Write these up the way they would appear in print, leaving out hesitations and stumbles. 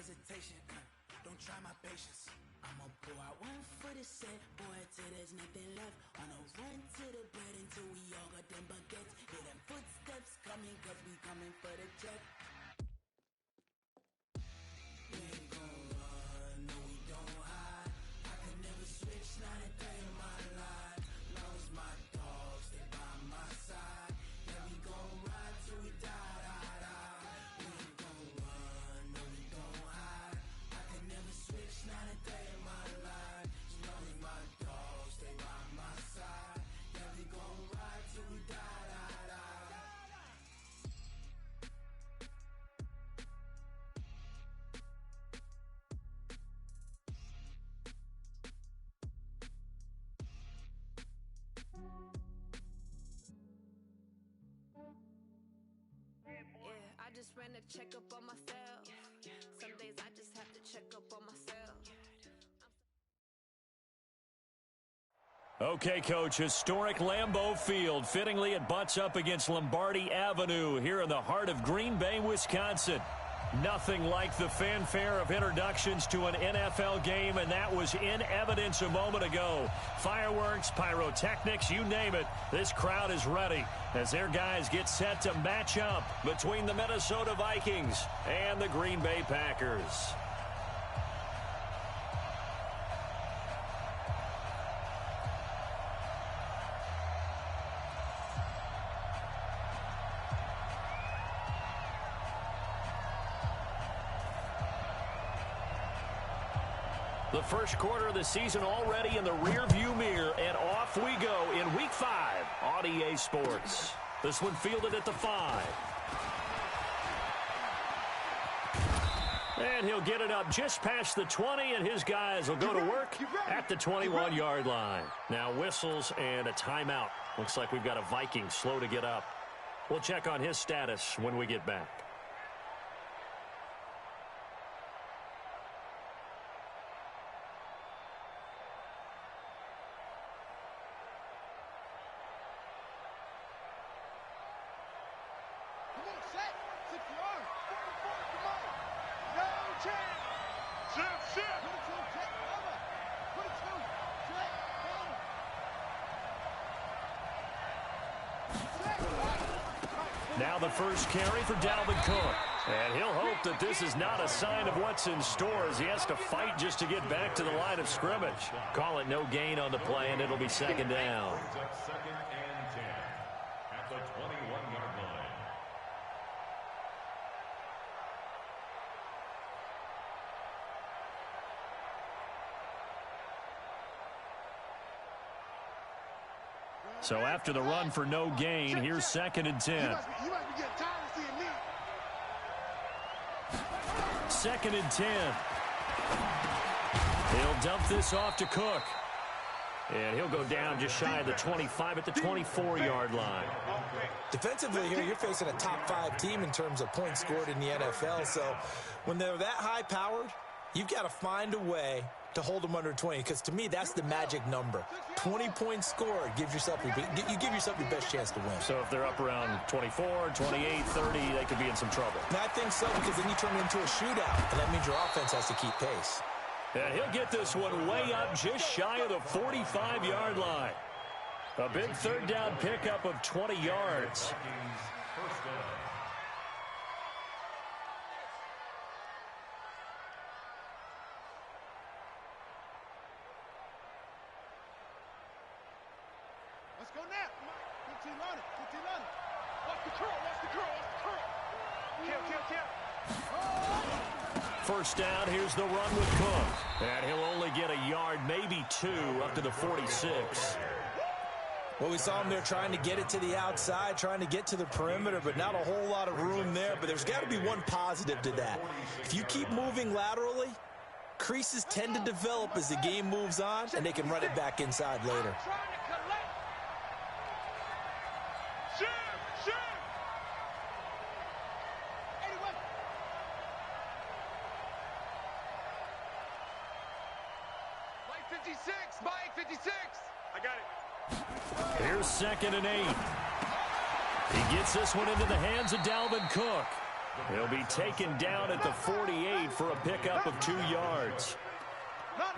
hesitation. Don't try my patience. I'ma pour out one for the set, boy, till there's nothing left. On a run to the bed until we all got them baguettes. Hear them footsteps coming, cause we coming for the check. We ain't gon' run, no we don't hide. I can never switch, not a day in my life. Long as my dogs stay by my side. Yeah, we gon' ride till we die, die, die. We ain't gon' run, no we don't hide. I can never switch, not a day in my life. As long as my dogs stay by my side. Yeah, we gon' ride till we die, die, die. Yeah, I just ran a checkup on myself. Some days I just have to check up on myself. Okay, Coach, historic Lambeau Field. Fittingly, it butts up against Lombardi Avenue here in the heart of Green Bay, Wisconsin. Nothing like the fanfare of introductions to an NFL game, and that was in evidence a moment ago. Fireworks, pyrotechnics, you name it. This crowd is ready as their guys get set to match up between the Minnesota Vikings and the Green Bay Packers. The first quarter of the season already in the rearview mirror, and off we go in Week 5 on EA Sports. This one fielded at the 5. And he'll get it up just past the 20, and his guys will go to work at the 21-yard line. Now whistles and a timeout. Looks like we've got a Viking slow to get up. We'll check on his status when we get back. Now the first carry for Dalvin Cook. And he'll hope that this is not a sign of what's in store as he has to fight just to get back to the line of scrimmage. Call it no gain on the play, and it'll be second down. Second and 10 at the 21-yard line. So after the run for no gain, here's second and 10. Second and 10. He'll dump this off to Cook. And he'll go down just shy of the 25 at the 24-yard line. Defensively here, you're facing a top 5 team in terms of points scored in the NFL. So when they're that high-powered, you've got to find a way to hold them under 20, because to me, that's the magic number. 20 points scored gives yourself you give yourself your best chance to win. So if they're up around 24, 28, 30, they could be in some trouble. And I think so, because then you turn it into a shootout, and that means your offense has to keep pace. And he'll get this one way up just shy of the 45-yard line. A big third down pickup of 20 yards. First down. Let's go now. 15 on it. 15 on it. Watch the curl. Watch the curl. Watch the curl. Kill. First down, here's the run with Cook. And he'll only get a yard, maybe 2, up to the 46. Well, we saw him there trying to get it to the outside, trying to get to the perimeter, but not a whole lot of room there. But there's got to be one positive to that. If you keep moving laterally, creases tend to develop as the game moves on, and they can run it back inside later. Mike 56. I got it. Here's second and 8. He gets this one into the hands of Dalvin Cook. He'll be taken down at the 48 for a pickup of 2 yards.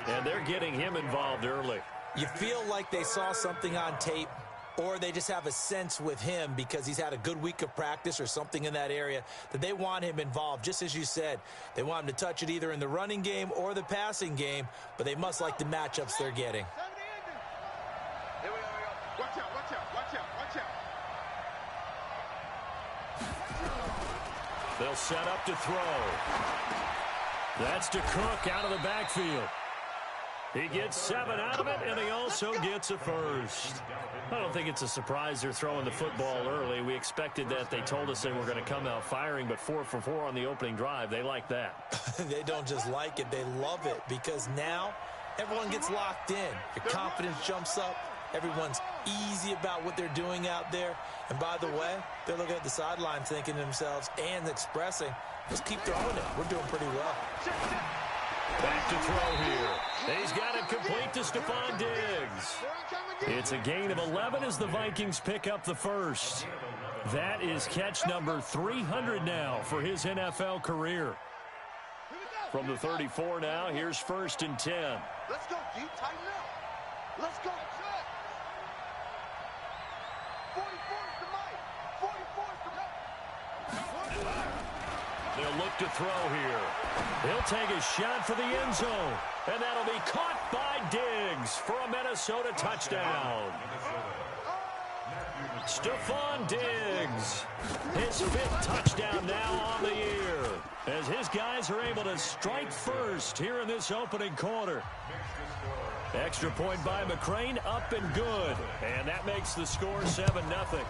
And they're getting him involved early. You feel like they saw something on tape, or they just have a sense with him because he's had a good week of practice or something in that area that they want him involved. Just as you said, they want him to touch it either in the running game or the passing game, but they must like the matchups they're getting. Here we go. Watch out, watch out, watch out, watch out. They'll set up to throw. That's to Cook out of the backfield. He gets 7 out of it, and he also gets a first. I don't think it's a surprise they're throwing the football early. We expected that. They told us they were going to come out firing, but 4 for 4 on the opening drive. They like that. They don't just like it, they love it, because now everyone gets locked in. Your confidence jumps up. Everyone's easy about what they're doing out there. And by the way, they're looking at the sideline thinking to themselves and expressing, let's keep throwing it. We're doing pretty well. Back to throw here. He's got it complete to Stephon Diggs. It's a gain of 11 as the Vikings pick up the first. That is catch number 300 now for his NFL career. From the 34 now, here's 1st and 10. Let's go, D. Tighten up. Let's go. 44 is the mic. 44 is the mic. They'll look to throw here. He'll take a shot for the end zone. And that'll be caught by Diggs for a Minnesota touchdown. Stephon Diggs, his 5th touchdown now on the year, as his guys are able to strike first here in this opening quarter. Extra point by McCrane, up and good. And that makes the score 7-0.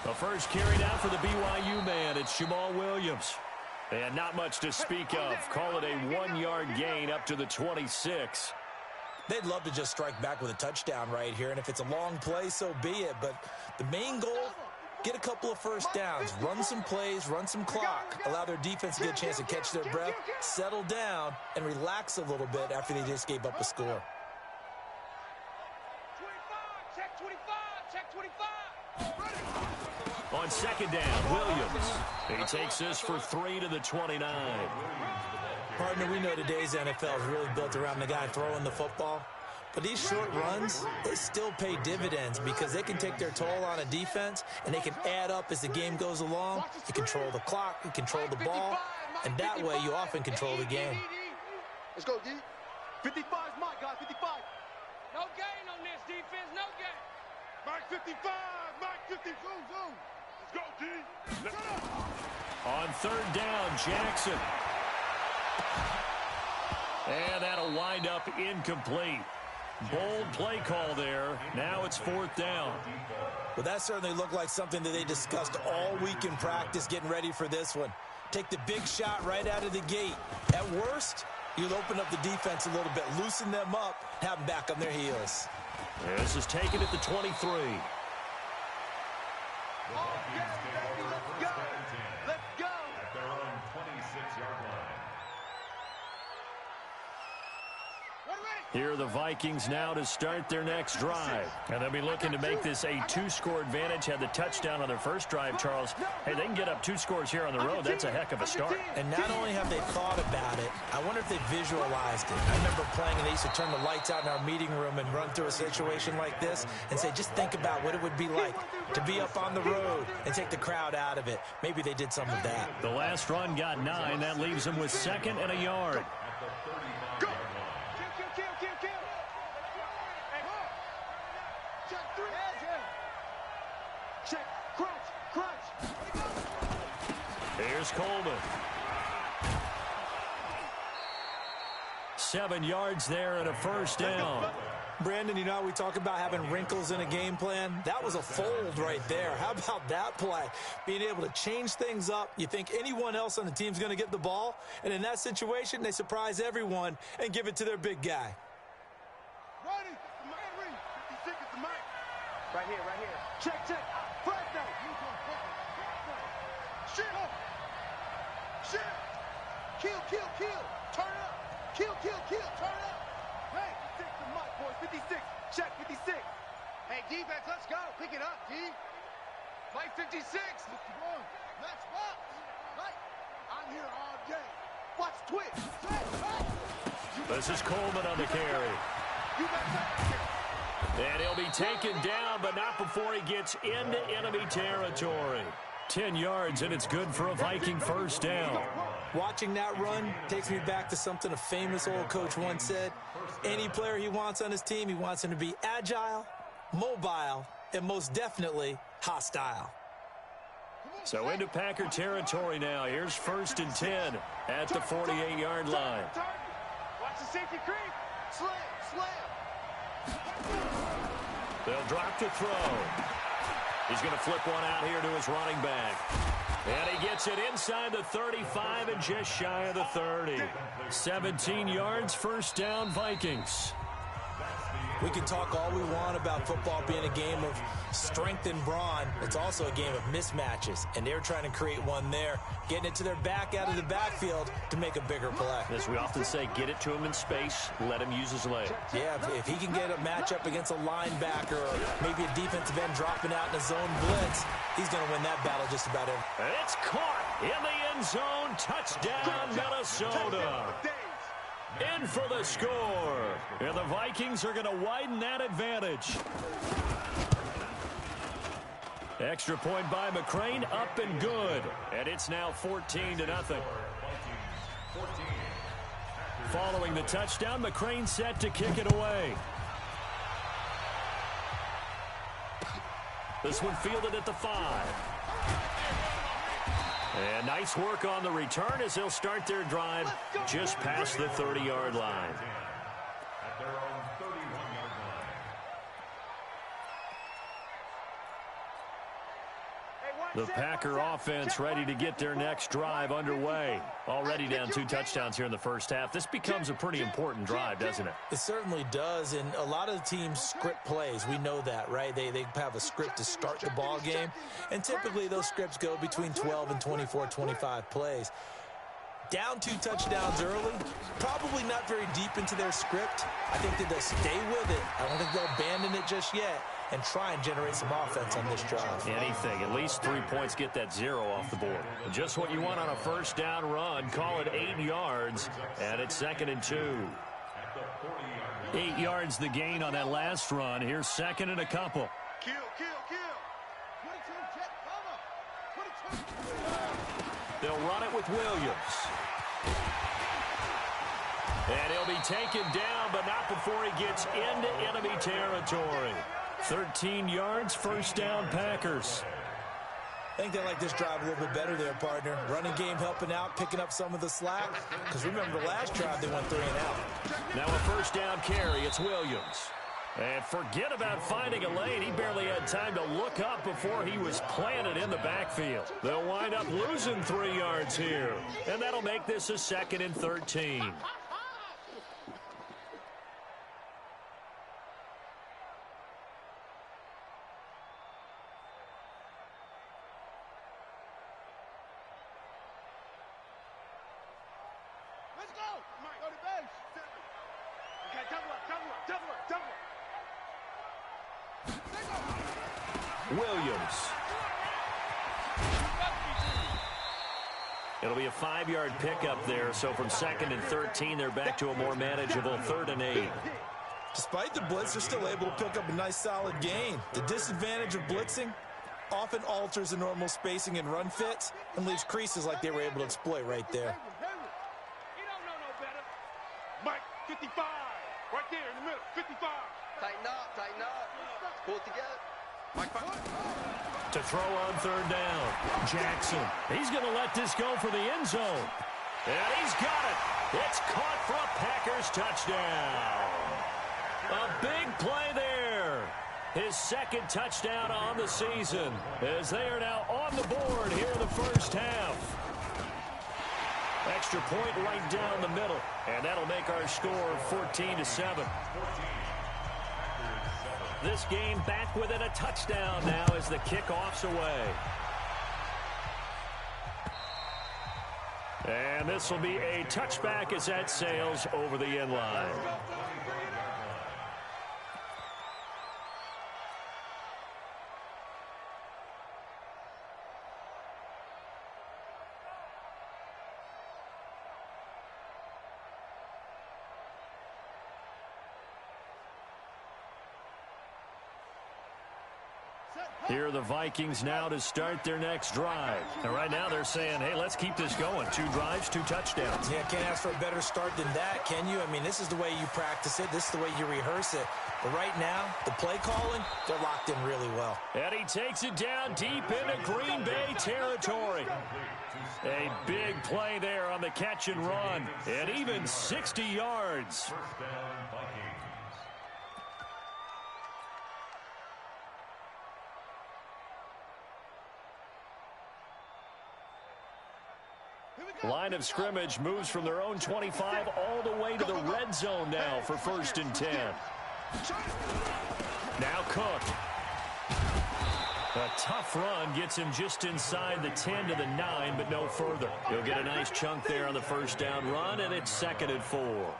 The first carry now for the BYU man. It's Jamal Williams. And not much to speak of. Call it a 1-yard gain up to the 26. They'd love to just strike back with a touchdown right here. And if it's a long play, so be it. But the main goal, get a couple of first downs. Run some plays, run some clock. Allow their defense to get a chance to catch their breath, settle down, and relax a little bit after they just gave up a score. 25, check 25, check 25. On 2nd down, Williams. He takes this for 3 to the 29. Partner, we know today's NFL is really built around the guy throwing the football. But these short runs, they still pay dividends because they can take their toll on a defense, and they can add up as the game goes along. You control the clock, you control the ball, and that way you often control the game. Let's go, D. 55 is my guy, 55. No gain on this defense, no gain. Mike 55, Mike 50, zoom, zoom. Let's go, D. Shut up. On 3rd down, Jackson. And that'll wind up incomplete. Bold play call there. Now it's 4th down. Well, that certainly looked like something that they discussed all week in practice getting ready for this one. Take the big shot right out of the gate. At worst, you'll open up the defense a little bit, loosen them up, have them back on their heels. This is taken at the 23. Let's go. At their own 26-yard line. Here are the Vikings now to start their next drive. And they'll be looking to make this a 2-score advantage. Had the touchdown on their first drive, Charles. Hey, they can get up 2 scores here on the road. That's a heck of a start. And not only have they thought about it, I wonder if they visualized it. I remember playing, and they used to turn the lights out in our meeting room and run through a situation like this and say, just think about what it would be like to be up on the road and take the crowd out of it. Maybe they did some of that. The last run got 9. That leaves them with 2nd and a yard. Here's Coleman. 7 yards there and a 1st down. Brandon, you know how we talk about having wrinkles in a game plan? That was a fold right there. How about that play? Being able to change things up. You think anyone else on the team's going to get the ball, and in that situation, they surprise everyone and give it to their big guy. Ready? The man read. 56 is the mic. Right here, right here. Check, check. Flag down. Shit. Shit. Kill, kill, kill. Turn up. Kill, kill, kill. Turn up. Hey, 56 the mic, boys. 56. Check, 56. Hey, defense, let's go. Pick it up, D. Mike 56. Mr. One, let's box. Right. I'm here all day. Watch Twitch. This is Coleman on the carry. You got that. And he'll be taken down, but not before he gets into enemy territory. 10 yards, and it's good for a Viking first down. Watching that run takes me back to something a famous old coach once said. Any player he wants on his team, he wants him to be agile, mobile, and most definitely hostile. So into Packer territory now. Here's 1st and 10 at the 48-yard line. Watch the safety creep. Slam, slam. They'll drop to throw. He's going to flip one out here to his running back. And he gets it inside the 35 and just shy of the 30. 17 yards, first down, Vikings. We can talk all we want about football being a game of strength and brawn. It's also a game of mismatches, and they're trying to create one there, getting it to their back out of the backfield to make a bigger play. As we often say, get it to him in space, let him use his legs. Yeah, if he can get a matchup against a linebacker or maybe a defensive end dropping out in a zone blitz, he's going to win that battle just about every. And it's caught in the end zone. Touchdown, Minnesota. In for the score. And the Vikings are going to widen that advantage. Extra point by McCrane, up and good. And it's now 14-0. Following the touchdown, McCrane set to kick it away. This one fielded at the 5. And nice work on the return as they'll start their drive just past the 30-yard line. At their own 31-yard line. The Packer offense ready to get their next drive underway. Already down 2 touchdowns here in the first half. This becomes a pretty important drive, doesn't it? It certainly does, and a lot of the teams script plays. We know that, right? They have a script to start the ball game, and typically those scripts go between 12 and 24, 25 plays. Down 2 touchdowns early, probably not very deep into their script. I think that they'll stay with it. I don't think they'll abandon it just yet and try and generate some offense on this drive. Anything, at least 3 points, get that 0 off the board. Just what you want on a first down run. Call it 8 yards, and it's 2nd and 2. 8 yards the gain on that last run. Here's 2nd and a couple. Kill, kill, kill. 22, jet, cover. 22. They'll run it with Williams. And he'll be taken down, but not before he gets into enemy territory. 13 yards, first down, Packers. I think they like this drive a little bit better there, partner. Running game helping out, picking up some of the slack. Because remember, the last drive they went 3 and out. Now a first down carry, it's Williams. And forget about finding a lane. He barely had time to look up before he was planted in the backfield. They'll wind up losing 3 yards here. And that'll make this a 2nd and 13. Let's go. Mike, go to base. Okay, double up, double up, double up, double up. Williams. It'll be a 5-yard pickup there, so from 2nd and 13, they're back to a more manageable 3rd and 8. Despite the blitz, they're still able to pick up a nice solid gain. The disadvantage of blitzing often alters the normal spacing and run fits and leaves creases like they were able to exploit right there. He don't know no better. Mike, 55. Right there in the middle, 55. Tighten up, tighten up. Pull it together. Mike, To throw on 3rd down, Jackson. He's going to let this go for the end zone. And he's got it. It's caught for a Packers touchdown. A big his second touchdown on the season, as they are now on the board here in the first half. Extra point right down the middle, and that'll make our score 14-7. This game back within a touchdown now as the kickoff's away. And this will be a touchback as that sails over the end line. Here are the Vikings now to start their next drive. And right now they're saying, hey, let's keep this going. 2 drives, 2 touchdowns. Yeah, can't ask for a better start than that, can you? I mean, this is the way you practice it. This is the way you rehearse it. But right now, the play calling, they're locked in really well. And he takes it down deep into Green Bay territory. A big play there on the catch and run. And even 60 yards. First down, Vikings. Line of scrimmage moves from their own 25 all the way to the red zone now for 1st and 10. Now Cook. A tough run gets him just inside the 10 to the 9, but no further. He'll get a nice chunk there on the first down run, and it's 2nd and 4.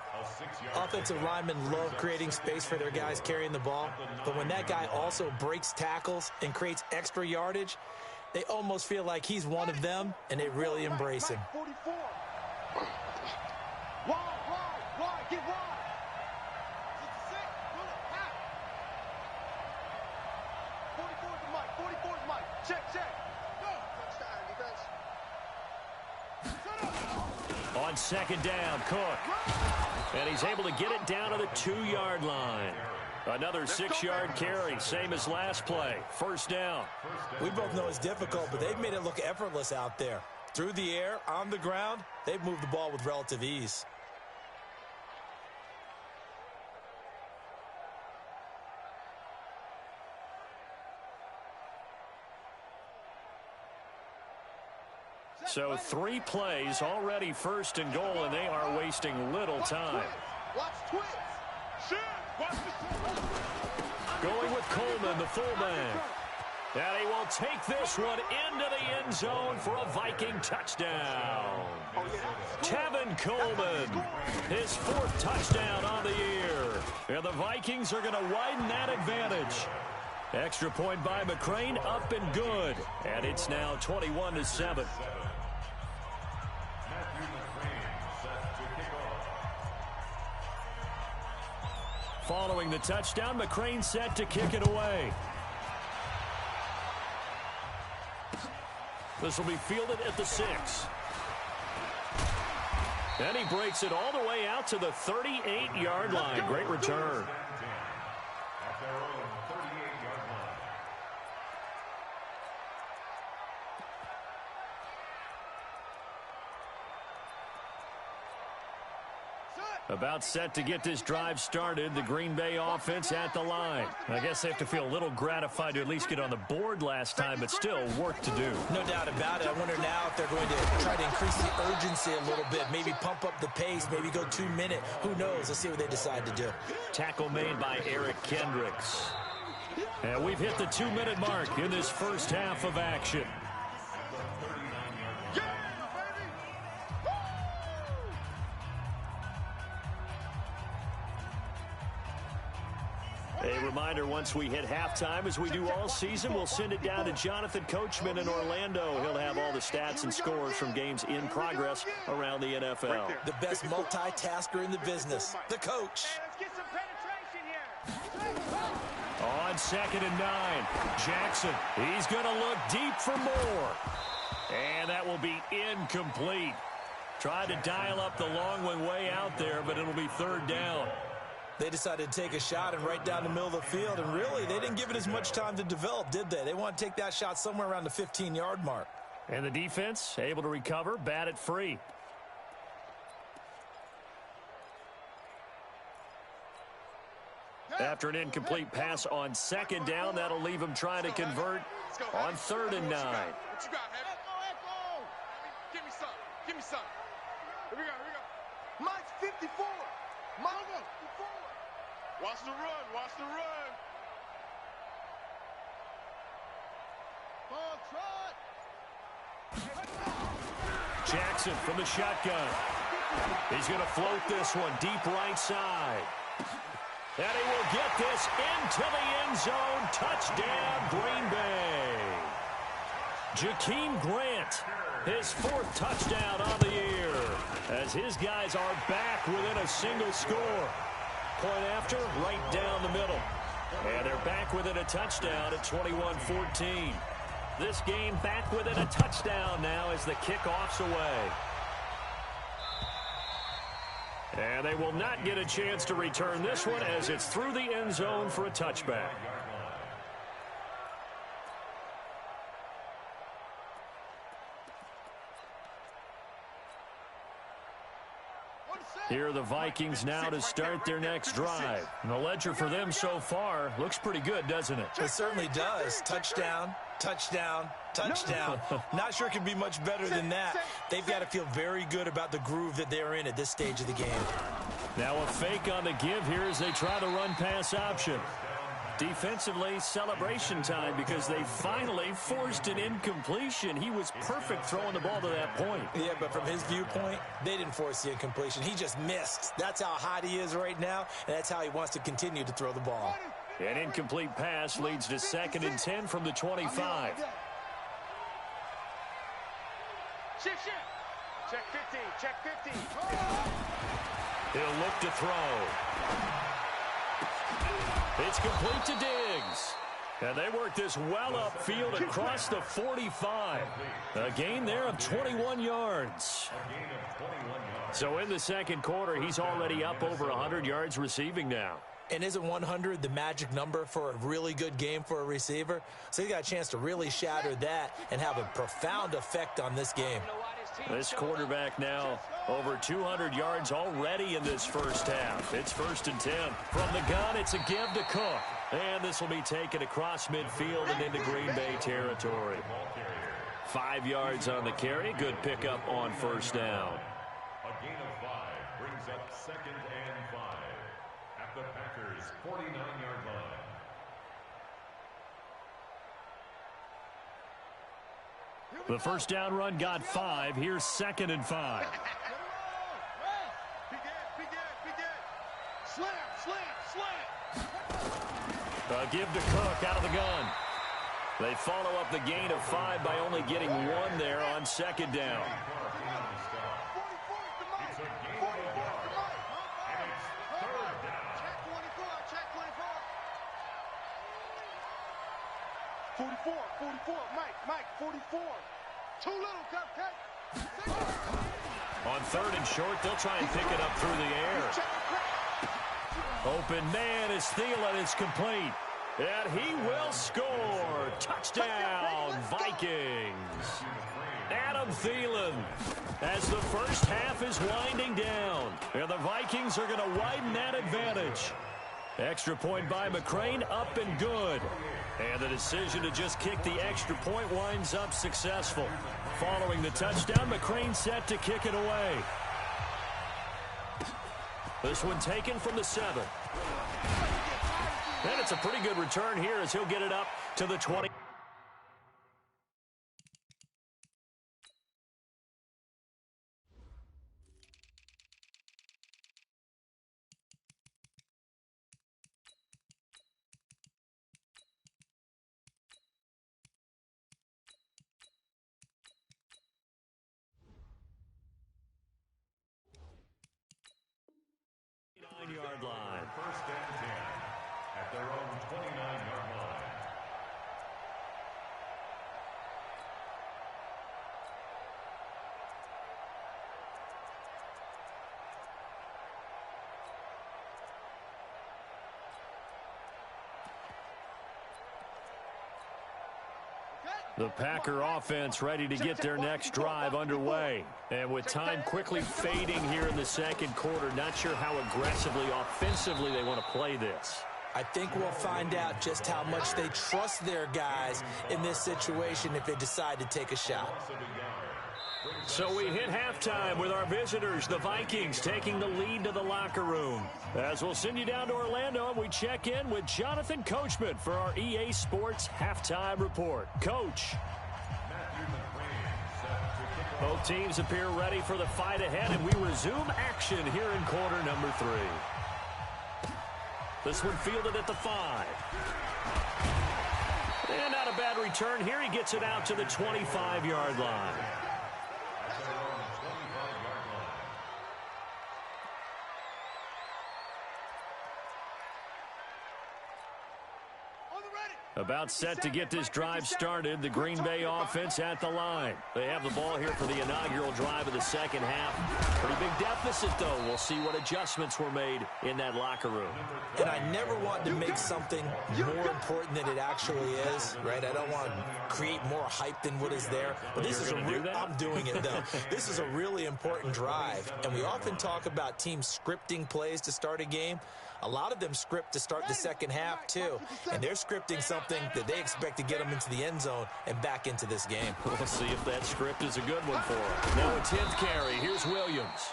Offensive linemen love creating space for their guys carrying the ball, but when that guy also breaks tackles and creates extra yardage, they almost feel like he's one of them, and they really embrace him. 44. Wide, get wide. 66, pull it, half. 44 is the mic, 44 is the mic. Check. Go. Touchdown, defense. On 2nd down, Cook. And he's able to get it down to the 2-yard line. Another 6-yard carry, same as last play. 1st down. We both know it's difficult, but they've made it look effortless out there. Through the air, on the ground, they've moved the ball with relative ease. So 3 plays, already 1st and goal, and they are wasting little time. Watch twins. Shit. Watch the Going with Coleman, the fullback. And he will take this one into the end zone for a Viking touchdown. Tevin Coleman, his 4th touchdown on the year. And the Vikings are going to widen that advantage. Extra point by McCrane, up and good. And it's now 21-7. Following the touchdown, McCrane set to kick it away. This will be fielded at the 6. And he breaks it all the way out to the 38-yard line. Great return. At their own 38-yard line. About set to get this drive started. The Green Bay offense at the line. I guess they have to feel a little gratified to at least get on the board last time, but still work to do. No doubt about it. I wonder now if they're going to try to increase the urgency a little bit, maybe pump up the pace, maybe go 2-minute. Who knows? Let's see what they decide to do. Tackle made by Eric Kendricks. And we've hit the 2-minute mark in this first half of action. A reminder, once we hit halftime, as we do all season, we'll send it down to Jonathan Coachman in Orlando. He'll have all the stats and scores from games in progress around the NFL. The best multitasker in the business, the coach. Let's get some penetration here. On 2nd and 9, Jackson, he's going to look deep for more. And that will be incomplete. Tried to dial up the long one way out there, but it'll be 3rd down. They decided to take a shot and right down the middle of the field, and really, they didn't give it as much time to develop, did they? They want to take that shot somewhere around the 15-yard mark. And the defense able to recover, bat it free. After an incomplete pass on second down, that'll leave him trying to convert on 3rd and 9. What you got, Heavy? Echo. Give me some. Give me some. Here we go. Here we go. Mike's 54. Mike, 54. Watch the run. Watch the run. Ball trot. Jackson from the shotgun. He's going to float this one deep right side. And he will get this into the end zone. Touchdown, Green Bay. Jakeem Grant, his 4th touchdown on the year, as his guys are back within a single score. Point after, right down the middle. And they're back within a touchdown at 21-14. This game back within a touchdown now as the kickoff's away. And they will not get a chance to return this one as it's through the end zone for a touchback. Here are the Vikings now to start their next drive. And the ledger for them so far looks pretty good, doesn't it? It certainly does. Touchdown, touchdown, touchdown. Not sure it can be much better than that. They've got to feel very good about the groove that they're in at this stage of the game. Now a fake on the give here as they try to run pass option. Defensively, celebration time because they finally forced an incompletion. He was perfect throwing the ball to that point. Yeah, but from his viewpoint, they didn't force the incompletion. He just missed. That's how hot he is right now, and that's how he wants to continue to throw the ball. An incomplete pass leads to 2nd and 10 from the 25. Shift. Check 15. Check 15. He'll look to throw. It's complete to Diggs. And they work this well upfield across the 45. A gain there of 21 yards. So in the second quarter, he's already up over 100 yards receiving now. And isn't 100 the magic number for a really good game for a receiver? So he got a chance to really shatter that and have a profound effect on this game. This quarterback now over 200 yards already in this first half. It's 1st and 10. From the gun, it's a give to Cook. And this will be taken across midfield and into Green Bay territory. 5 yards on the carry. Good pickup on 1st down. A gain of 5 brings up 2nd and 5 at the Packers' 49-yard line. The 1st down run got 5. Here's 2nd and 5. A give to Cook out of the gun. They follow up the gain of 5 by only getting 1 there on 2nd down. It's a gain of 1, and it's 3rd down. Check 24. 44. Mike, 44. Too little, Cupcake. On 3rd and short, they'll try and pick it up through the air. Open man is Thielen. It's complete. And he will score. Touchdown, Vikings. Adam Thielen, as the first half is winding down. And the Vikings are going to widen that advantage. Extra point by McCrane, up and good. And the decision to just kick the extra point winds up successful. Following the touchdown, McCrane set to kick it away. This one taken from the 7. And it's a pretty good return here as he'll get it up to the 20. Yard line. 1st and 10 at their own 29-yard line. The Packer offense ready to get their next drive underway. And with time quickly fading here in the second quarter, not sure how aggressively, offensively they want to play this. I think we'll find out just how much they trust their guys in this situation if they decide to take a shot. So we hit halftime with our visitors, the Vikings, taking the lead to the locker room. As we'll send you down to Orlando, we check in with Jonathan Coachman for our EA Sports Halftime Report. Coach. Both teams appear ready for the fight ahead, and we resume action here in quarter number 3. This one fielded at the 5. And not a bad return here. He gets it out to the 25-yard line. About set to get this drive started, the Green Bay offense at the line. They have the ball here for the inaugural drive of the second half. Pretty big deficit, though. We'll see what adjustments were made in that locker room. And I never want to make something more important than it actually is, right? I don't want to create more hype than what is there. But this is I'm doing it, though. This is a really important drive. And we often talk about teams scripting plays to start a game. A lot of them script to start the second half, too. And they're scripting something that they expect to get them into the end zone and back into this game. We'll see if that script is a good one for them. Now a 10th carry. Here's Williams.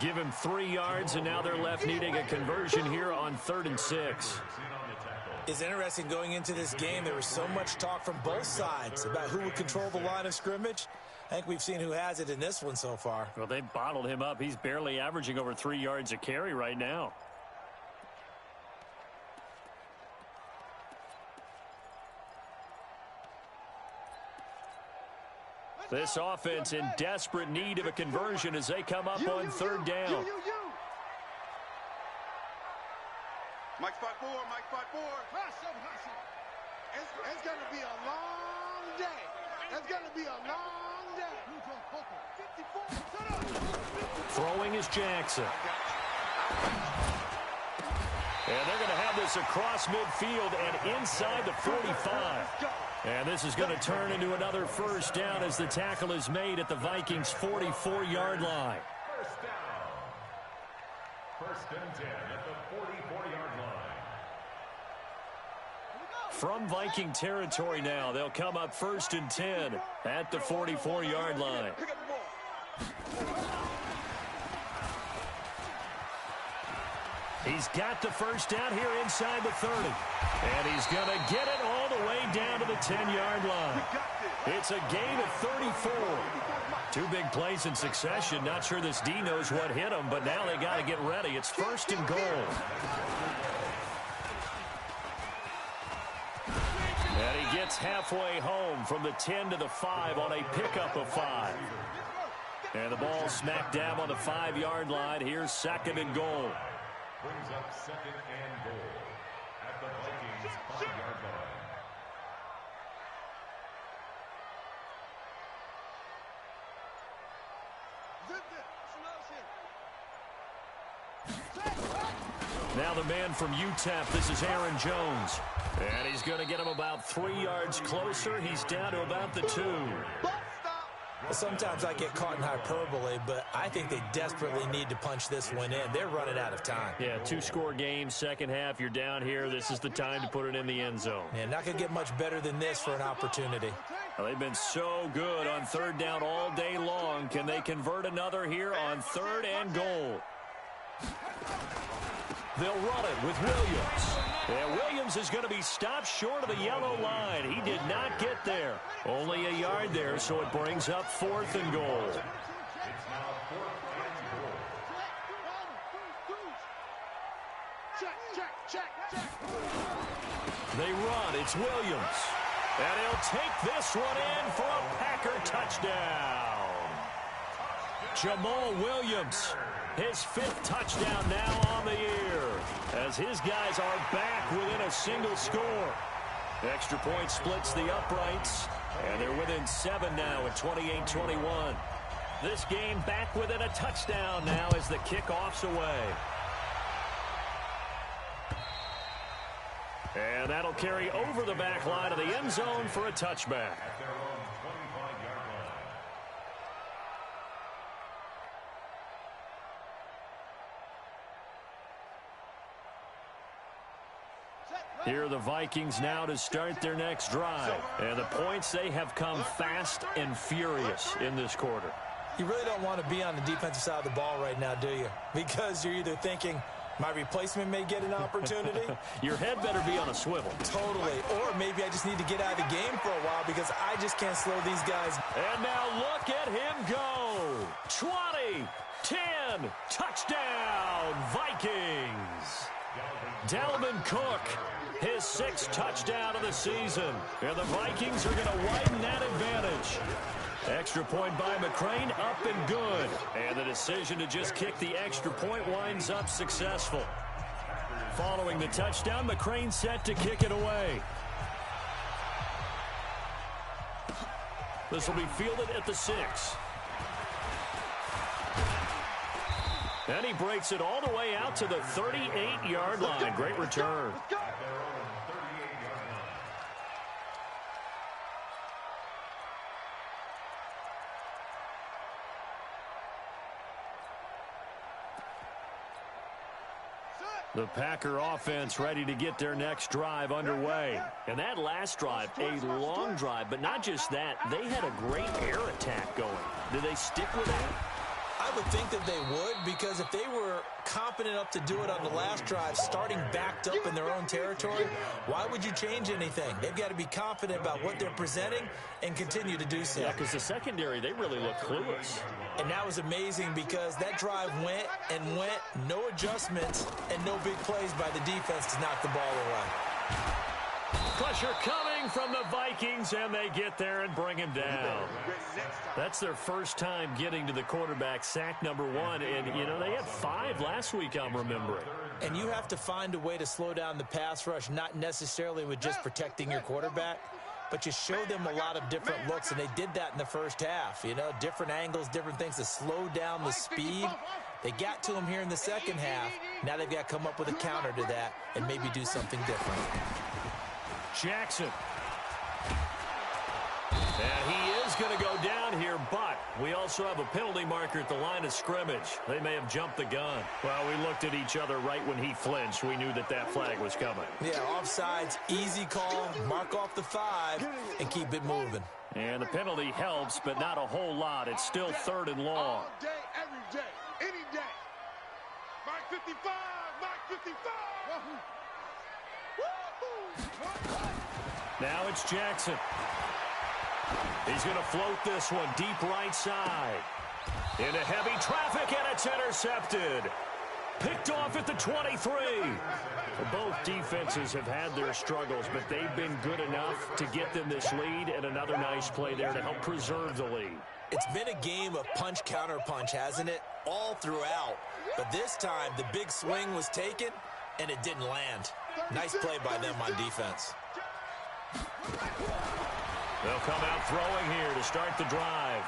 Give him 3 yards, and now they're left needing a conversion here on 3rd and 6. It's interesting going into this game. There was so much talk from both sides about who would control the line of scrimmage. I think we've seen who has it in this one so far. Well, they bottled him up. He's barely averaging over 3 yards a carry right now. This offense in desperate need of a conversion as they come up on 3rd down. Mike 5-4, Mike 5-4. It's going to be a long day. It's going to be a long day. 54. Throwing is Jackson. And they're going to have this across midfield and inside the 45. And this is going to turn into another first down as the tackle is made at the Vikings' 44-yard line. First down. 1st and 10 at the 44-yard line. From Viking territory now, they'll come up 1st and 10 at the 44-yard line. He's got the first down here inside the 30. And he's going to get it all the way down to the 10-yard line. It's a gain of 34. 2 big plays in succession. Not sure this D knows what hit him, but now they got to get ready. It's 1st and goal. And he gets halfway home from the 10 to the 5 on a pickup of 5. And the ball smack dab on the 5-yard line. Here's 2nd and goal. Brings up 2nd and goal at the Vikings' 5-yard line. Now the man from UTEP, this is Aaron Jones. And he's going to get him about 3 yards closer. He's down to about the 2. Sometimes I get caught in hyperbole, but I think they desperately need to punch this one in. They're running out of time. Yeah, 2-score game, second half. You're down here. This is the time to put it in the end zone. Yeah, not going to get much better than this for an opportunity. Well, they've been so good on 3rd down all day long. Can they convert another here on 3rd and goal? They'll run it with Williams. And Williams is going to be stopped short of the yellow line. He did not get there. Only a yard there, so it brings up 4th and goal. It's now 4th and goal. They run. It's Williams. And he'll take this one in for a Packer touchdown. Jamal Williams, his 5th touchdown now on the year, as his guys are back within a single score. Extra point splits the uprights, and they're within 7 now at 28-21. This game back within a touchdown now as the kickoff's away. And that'll carry over the back line of the end zone for a touchback. At their own 25-yard line. Here are the Vikings now to start their next drive. And the points, they have come fast and furious in this quarter. You really don't want to be on the defensive side of the ball right now, do you? Because you're either thinking, my replacement may get an opportunity. Your head better be on a swivel. Totally. Or maybe I just need to get out of the game for a while because I just can't slow these guys. And now look at him go. 20, 10, touchdown, Vikings. Dalvin Cook, his 6th touchdown of the season. And the Vikings are going to widen that advantage. Extra point by McCrane, up and good. And the decision to just kick the extra point winds up successful. Following the touchdown, McCrane set to kick it away. This will be fielded at the 6. And he breaks it all the way out to the 38-yard line. Great return. The Packer offense ready to get their next drive underway. And that last drive, a long drive, but not just that, they had a great air attack going. Do they stick with that? I would think that they would, because if they were confident enough to do it on the last drive, starting backed up in their own territory, why would you change anything? They've got to be confident about what they're presenting and continue to do so. Yeah, because the secondary, they really look clueless. And that was amazing because that drive went and went, no adjustments and no big plays by the defense to knock the ball away. Pressure coming from the Vikings, and they get there and bring him down. That's their first time getting to the quarterback, sack number 1. And, you know, they had 5 last week, I'm remembering. And you have to find a way to slow down the pass rush, not necessarily with just protecting your quarterback, but you show them a lot of different looks, and they did that in the first half. You know, different angles, different things to slow down the speed. They got to him here in the second half. Now they've got to come up with a counter to that and maybe do something different. Jackson. And he is going to go down here, but we also have a penalty marker at the line of scrimmage. They may have jumped the gun. Well, we looked at each other right when he flinched. We knew that that flag was coming. Yeah, offsides, easy call, mark off the 5, and keep it moving. And the penalty helps, but not a whole lot. It's still 3rd and long. All day, every day, any day. Mark 55, Mark 55. Now it's Jackson. He's going to float this one deep right side. Into heavy traffic, and it's intercepted. Picked off at the 23. Both defenses have had their struggles, but they've been good enough to get them this lead, and another nice play there to help preserve the lead. It's been a game of punch-counter-punch, hasn't it? All throughout. But this time, the big swing was taken, and it didn't land. Nice play by them on defense. They'll come out throwing here to start the drive.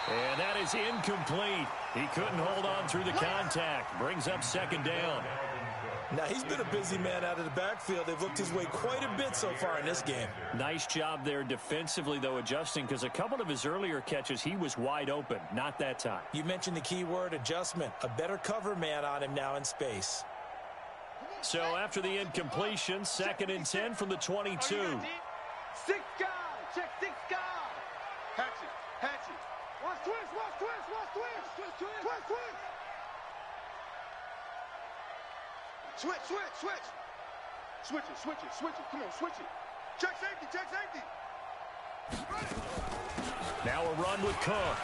And that is incomplete. He couldn't hold on through the contact. Brings up 2nd down. Now, he's been a busy man out of the backfield. They've looked his way quite a bit so far in this game. Nice job there defensively, though, adjusting, because a couple of his earlier catches, he was wide open. Not that time. You mentioned the key word, adjustment. A better cover man on him now in space. So after the incompletion, 2nd and 10 from the 22. 6 guys. Check 6 guys. Hatchet. Watch twist. Switch it. Come on, switch it. Check safety. Now a run with Cook.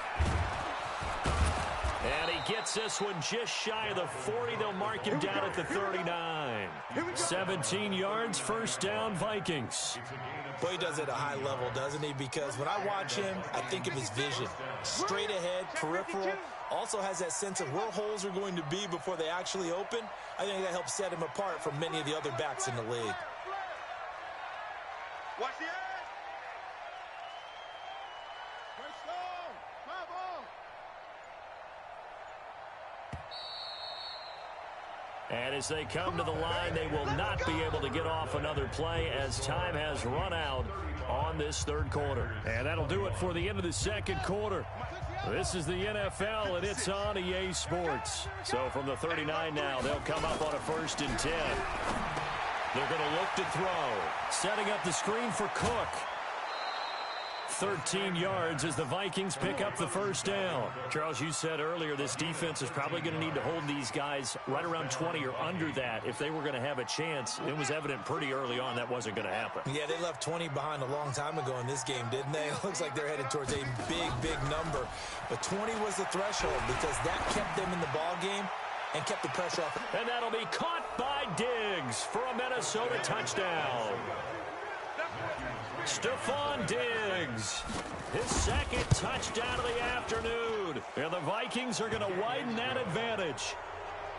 And he gets this one just shy of the 40. They'll mark him down at the 39. 17 yards, 1st down, Vikings. Boy, he does it at a high level, doesn't he? Because when I watch him, I think of his vision. Straight ahead, peripheral. Also has that sense of where holes are going to be before they actually open. I think that helps set him apart from many of the other backs in the league. Watch the edge. And as they come to the line, they will not be able to get off another play as time has run out on this 3rd quarter. And that'll do it for the end of the 2nd quarter. This is the NFL, and it's on EA Sports. So from the 39 now, they'll come up on a 1st and 10. They're going to look to throw. Setting up the screen for Cook. 13 yards as the Vikings pick up the 1st down. Charles, you said earlier this defense is probably going to need to hold these guys right around 20 or under that if they were going to have a chance. It was evident pretty early on that wasn't going to happen. Yeah, they left 20 behind a long time ago in this game, didn't they? It looks like they're headed towards a big number. But 20 was the threshold because that kept them in the ball game and kept the pressure off. And that'll be caught by Diggs for a Minnesota touchdown. Stephon Diggs, his 2nd touchdown of the afternoon. And the Vikings are going to widen that advantage.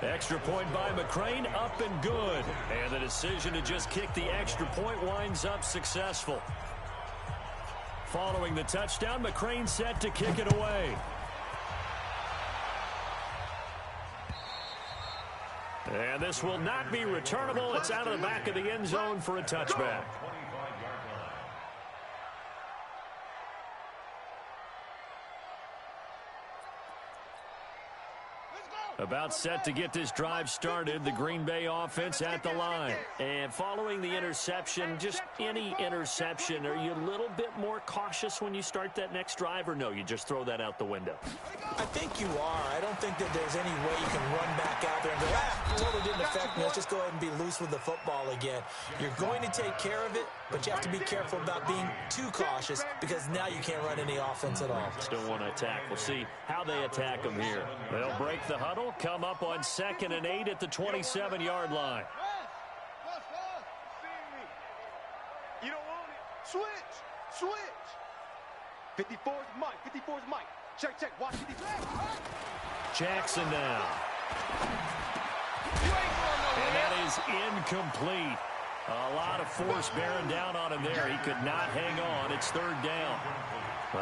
Extra point by McCrane, up and good. And the decision to just kick the extra point winds up successful. Following the touchdown, McCrane set to kick it away. And this will not be returnable. It's out of the back of the end zone for a touchback. About set to get this drive started, the Green Bay offense at the line. And following the interception, just any interception, are you a little bit more cautious when you start that next drive, or no, you just throw that out the window? I think you are. I don't think that there's any way you can run back out there and go, totally didn't affect me. Let's just go ahead and be loose with the football again. You're going to take care of it, but you have to be careful about being too cautious because now you can't run any offense at all. Still want to attack. We'll see how they attack them here. They'll break the huddle, come up on 2nd and 8 at the 27-yard line. You don't want it. Switch. 54's Mike. 54's Mike. Check. Watch it. Jackson now. And that is incomplete. A lot of force bearing down on him there. He could not hang on. It's 3rd down.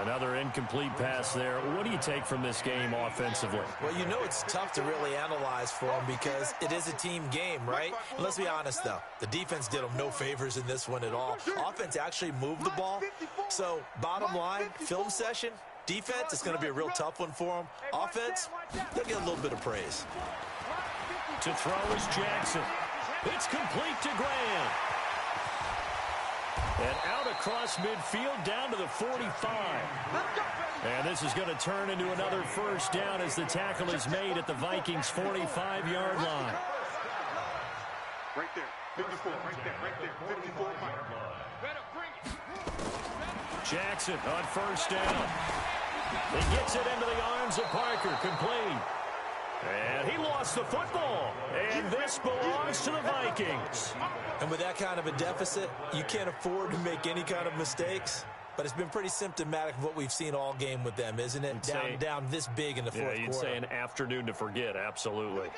Another incomplete pass there. What do you take from this game offensively? Well, you know it's tough to really analyze for them because it is a team game, right? And let's be honest, though. The defense did them no favors in this one at all. Offense actually moved the ball. So, bottom line, film session, defense, it's going to be a real tough one for them. Offense, they'll get a little bit of praise. To throw is Jackson. It's complete to Graham. And out across midfield down to the 45. And this is going to turn into another 1st down as the tackle is made at the Vikings' 45-yard line. Right there. 54. Right there. 54. Jackson on 1st down. He gets it into the arms of Parker. Complete. And he lost the football. And this belongs to the Vikings. And with that kind of a deficit, you can't afford to make any kind of mistakes. But it's been pretty symptomatic of what we've seen all game with them, isn't it? Down this big in the fourth quarter. You'd say an afternoon to forget, absolutely.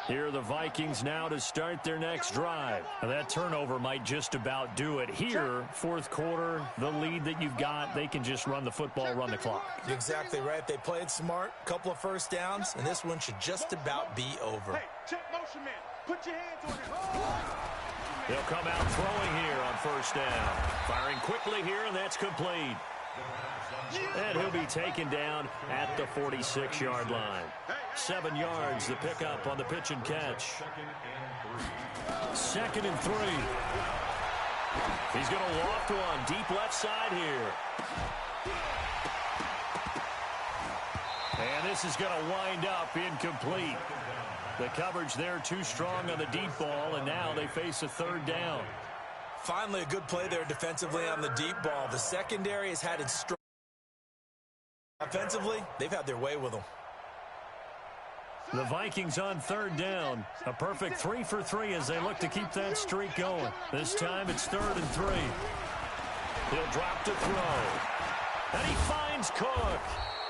Here are the Vikings now to start their next drive. Now that turnover might just about do it. Here, 4th quarter, the lead that you've got, they can just run the football, run the clock. Exactly right. They played smart, couple of 1st downs, and this one should just about be over. Hey, check motion, man. Put your hands on it. They'll come out throwing here on 1st down. Firing quickly here, and that's complete. And he'll be taken down at the 46-yard line. 7 yards, the pickup on the pitch and catch. 2nd and 3. He's going to loft one deep left side here. And this is going to wind up incomplete. The coverage there too strong on the deep ball, and now they face a 3rd down. Finally, a good play there defensively on the deep ball. The secondary has had its strong. Offensively, they've had their way with them. The Vikings on 3rd down. A perfect 3 for 3 as they look to keep that streak going. This time it's 3rd and 3. He'll drop to throw. And he finds Cook.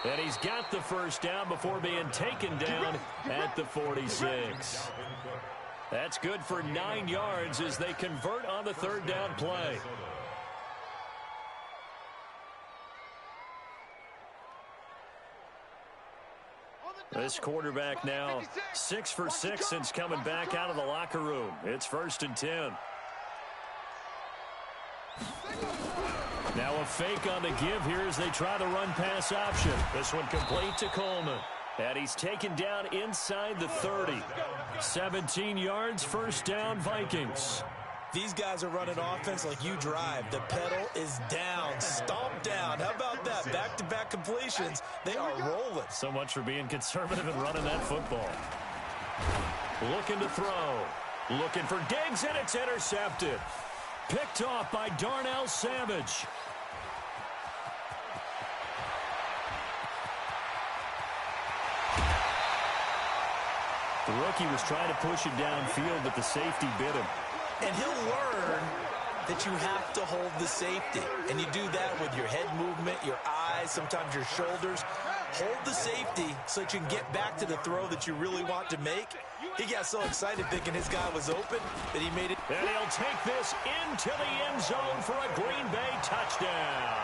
And he's got the 1st down before being taken down at the 46. That's good for 9 yards as they convert on the 3rd down play. This quarterback now 6 for 6 since coming back out of the locker room. It's 1st and 10. Now a fake on the give here as they try the run-pass option. This one complete to Coleman. And he's taken down inside the 30. 17 yards, first down, Vikings. These guys are running offense like you drive. The pedal is down, stomped down. How about that? Back-to-back completions. They are rolling. So much for being conservative and running that football. Looking to throw. Looking for Diggs, and it's intercepted. Picked off by Darnell Savage. The rookie was trying to push it downfield, but the safety bit him. And he'll learn that you have to hold the safety. And you do that with your head movement, your eyes, sometimes your shoulders. Hold the safety so that you can get back to the throw that you really want to make. He got so excited thinking his guy was open that he made it. And he'll take this into the end zone for a Green Bay touchdown.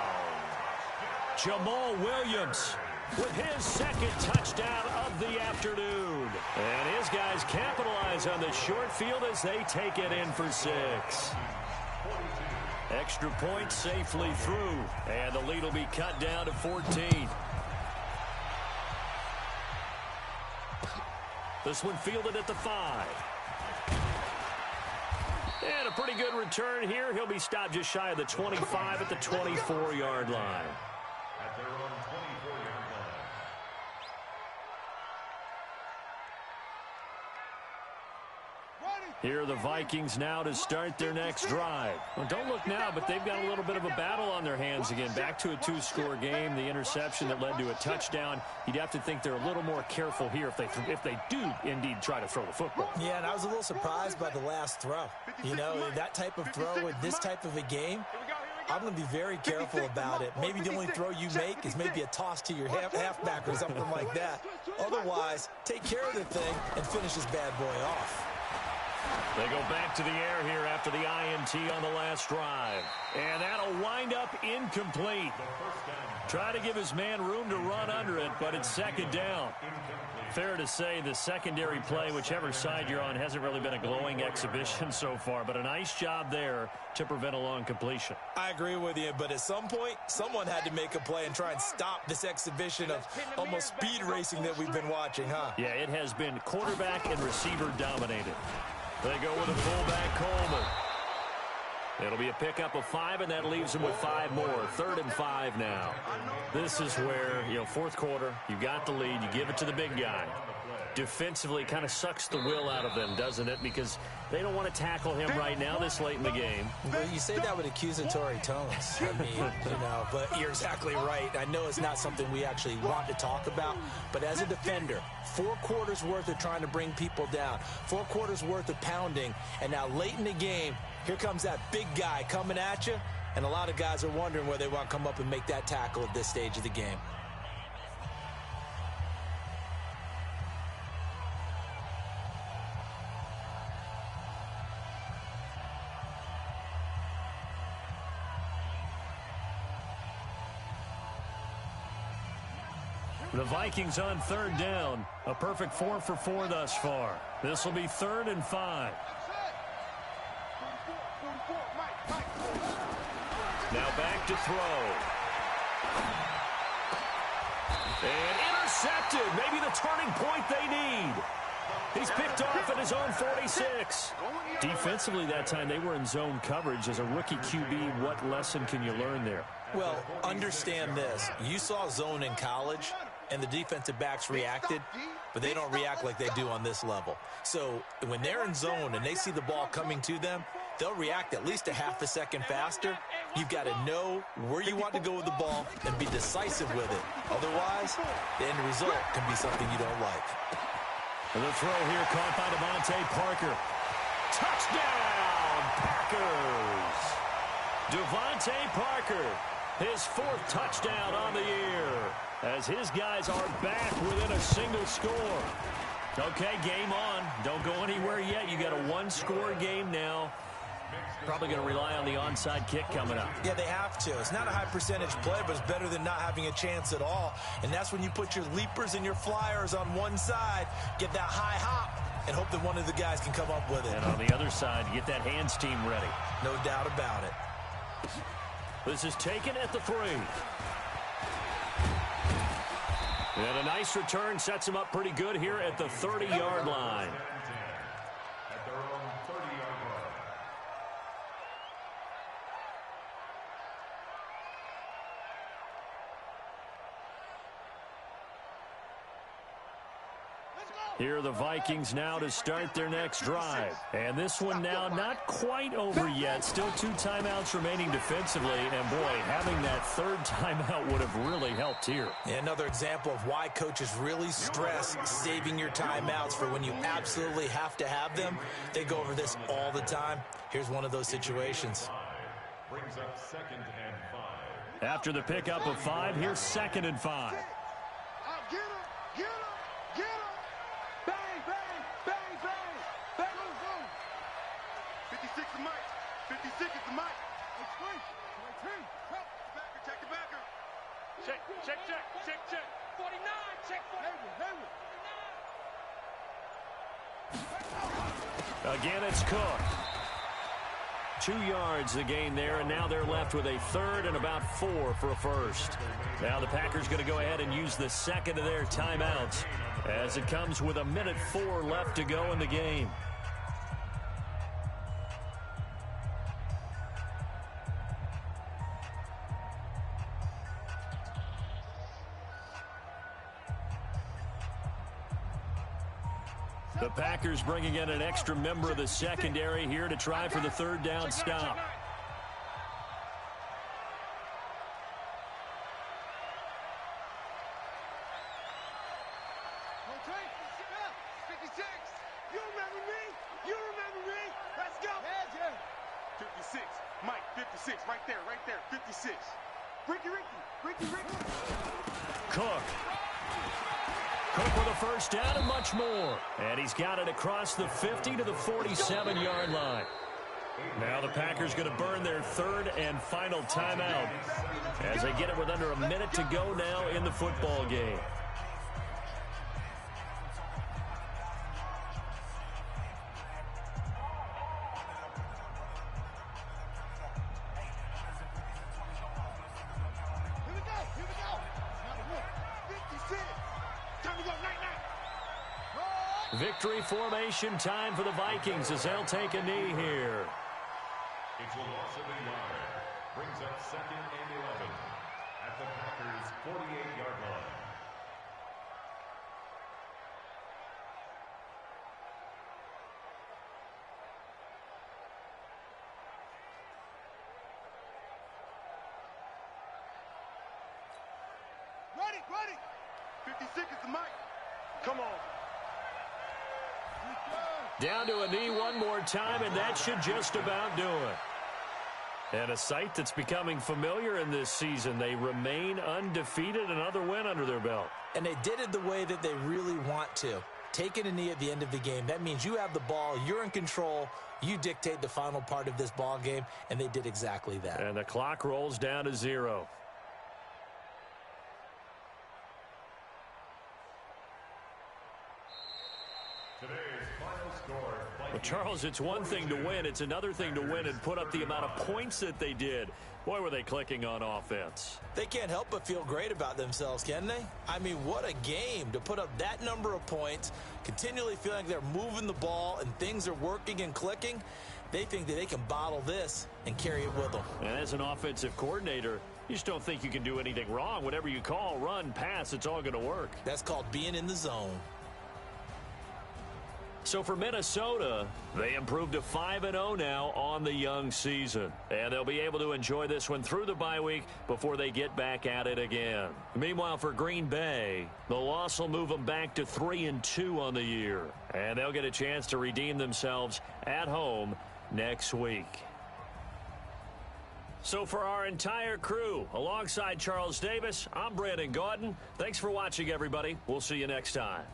Jamal Williams with his second touchdown of the afternoon. And his guys capitalize on the short field as they take it in for 6. Extra point safely through, and the lead will be cut down to 14. This one fielded at the 5. And a pretty good return here. He'll be stopped just shy of the 25 at the 24-yard line. At their own 24-yard line. Here are the Vikings now to start their next drive. Well, don't look now, but they've got a little bit of a battle on their hands again. Back to a 2-score game. The interception that led to a touchdown. You'd have to think they're a little more careful here if they do indeed try to throw the football. Yeah, and I was a little surprised by the last throw. You know, that type of throw in this type of a game, I'm going to be very careful about it. Maybe the only throw you make is maybe a toss to your halfback or something like that. Otherwise, take care of the thing and finish this bad boy off. They go back to the air here after the INT on the last drive. And that'll wind up incomplete. Try to give his man room to run under it, but it's second down. Fair to say the secondary play, whichever side you're on, hasn't really been a glowing exhibition so far, but a nice job there to prevent a long completion. I agree with you, but at some point, someone had to make a play and try and stop this exhibition of almost speed racing that we've been watching, huh? Yeah, it has been quarterback and receiver dominated. They go with a fullback, Coleman. It'll be a pickup of 5, and that leaves them with 5 more. 3rd and 5 now. This is where, fourth quarter, you got the lead, you give it to the big guy. Defensively, kind of sucks the will out of them, doesn't it? Because they don't want to tackle him right now this late in the game. Well, you say that with accusatory tones. I mean, but you're exactly right. I know it's not something we actually want to talk about, but as a defender, 4 quarters worth of trying to bring people down, 4 quarters worth of pounding, and now late in the game, here comes that big guy coming at you, and a lot of guys are wondering where they want to come up and make that tackle at this stage of the game. The Vikings on 3rd down. A perfect 4 for 4 thus far. This will be 3rd and 5. Now back to throw. And intercepted. Maybe the turning point they need. He's picked off at his own 46. Defensively that time, they were in zone coverage. As a rookie QB, what lesson can you learn there? Well, understand this. You saw zone in college, and the defensive backs reacted, but they don't react like they do on this level. So when they're in zone and they see the ball coming to them, they'll react at least a half a second faster. You've got to know where you want to go with the ball and be decisive with it. Otherwise, the end result can be something you don't like. And the throw here caught by Devontae Parker. Touchdown, Packers! Devontae Parker, his 4th touchdown on the year, as his guys are back within a single score. Okay, game on. Don't go anywhere yet. You got a 1-score game now. Probably going to rely on the onside kick coming up. Yeah, they have to. It's not a high percentage play, but it's better than not having a chance at all. And that's when you put your leapers and your flyers on one side, get that high hop, and hope that one of the guys can come up with it. And on the other side, get that hands team ready. No doubt about it. This is taken at the 3. And a nice return sets him up pretty good here at the 30-yard line. At their own 30-yard line. Here are the Vikings now to start their next drive. And this one now not quite over yet. Still 2 timeouts remaining defensively. And, boy, having that 3rd timeout would have really helped here. Another example of why coaches really stress saving your timeouts for when you absolutely have to have them. They go over this all the time. Here's one of those situations. Brings up 2nd and 5. After the pickup of 5, here's 2nd and 5. Get him! Get him! Get him! Bang, bang, bang, bang, bang, go. 56 is Mike. 56 is the Mike. It's free. Check the backer. Check. 49, check 49. Again, it's Cook. 2 yards the gain there, and now they're left with a 3rd and about 4 for a first. Now the Packers going to go ahead and use the 2nd of their timeouts as it comes with 1:04 left to go in the game. The Packers bringing in an extra member of the secondary here to try for the 3rd down stop. You remember me? Let's go. 56, Mike, 56, right there, 56. Ricky. Cook with a first down and much more. And he's got it across the 50 to the 47-yard line. Now the Packers going to burn their 3rd and final timeout as they get it with under a minute to go now in the football game. Victory formation time for the Vikings as they'll take a knee here. It's a loss of a yard. Brings up 2nd and 11 at the Packers' 48-yard line. Ready. 56 is the Mike. Come on. Down to a knee one more time, and that should just about do it. And a sight that's becoming familiar in this season. They remain undefeated, another win under their belt. And they did it the way that they really want to. Taking a knee at the end of the game, that means you have the ball, you're in control, you dictate the final part of this ball game, and they did exactly that. And the clock rolls down to 0. Well, Charles, it's one thing to win. It's another thing to win and put up the amount of points that they did. Boy, were they clicking on offense. They can't help but feel great about themselves, can they? I mean, what a game to put up that number of points, continually feeling like they're moving the ball and things are working and clicking. They think that they can bottle this and carry it with them. And as an offensive coordinator, you just don't think you can do anything wrong. Whatever you call, run, pass, it's all going to work. That's called being in the zone. So for Minnesota, they improved to 5-0 now on the young season. And they'll be able to enjoy this one through the bye week before they get back at it again. Meanwhile, for Green Bay, the loss will move them back to 3-2 on the year. And they'll get a chance to redeem themselves at home next week. So for our entire crew, alongside Charles Davis, I'm Brandon Gaudin. Thanks for watching, everybody. We'll see you next time.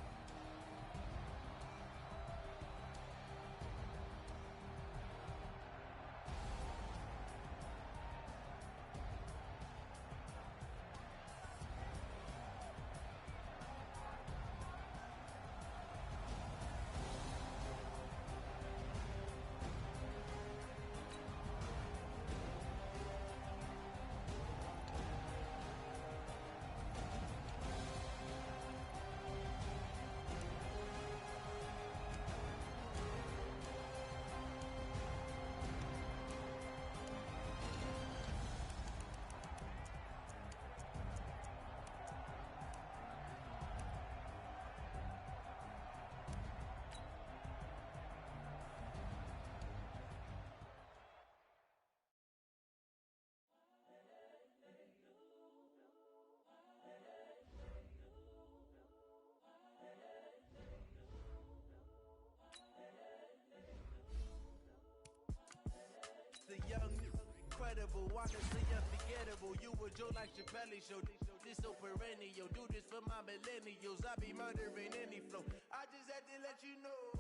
incredible, honestly unforgettable. You a Joe like Chappelle show. This so perennial. Do this for my millennials. I be murdering any flow. I just had to let you know.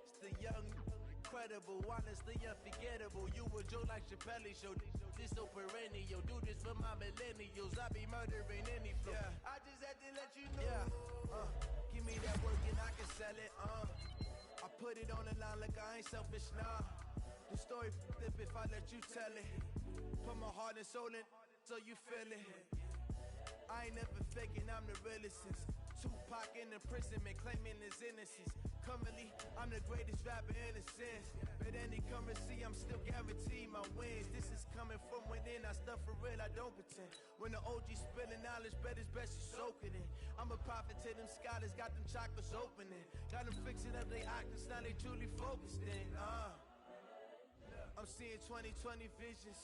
It's the young, incredible, honestly unforgettable. You a Joe like Chappelle show. This so perennial. Do this for my millennials. I be murdering any flow. Yeah. I just had to let you know. Yeah. Give me that work and I can sell it. I put it on the line like I ain't selfish, nah. The story flip if I let you tell it. Put my heart and soul in so you feel it. I ain't never faking, I'm the realest since Tupac in imprisonment, claiming his innocence. Currently, I'm the greatest rapper in a sense. But any currency, I'm still guaranteed my wins. This is coming from within, I stuff for real, I don't pretend. When the OG spilling knowledge, bet it's best you soak it in. I'm a prophet to them scholars, got them chakras opening. Got them fixing up they octaves, now they truly focused in. I'm seeing 20/20 visions.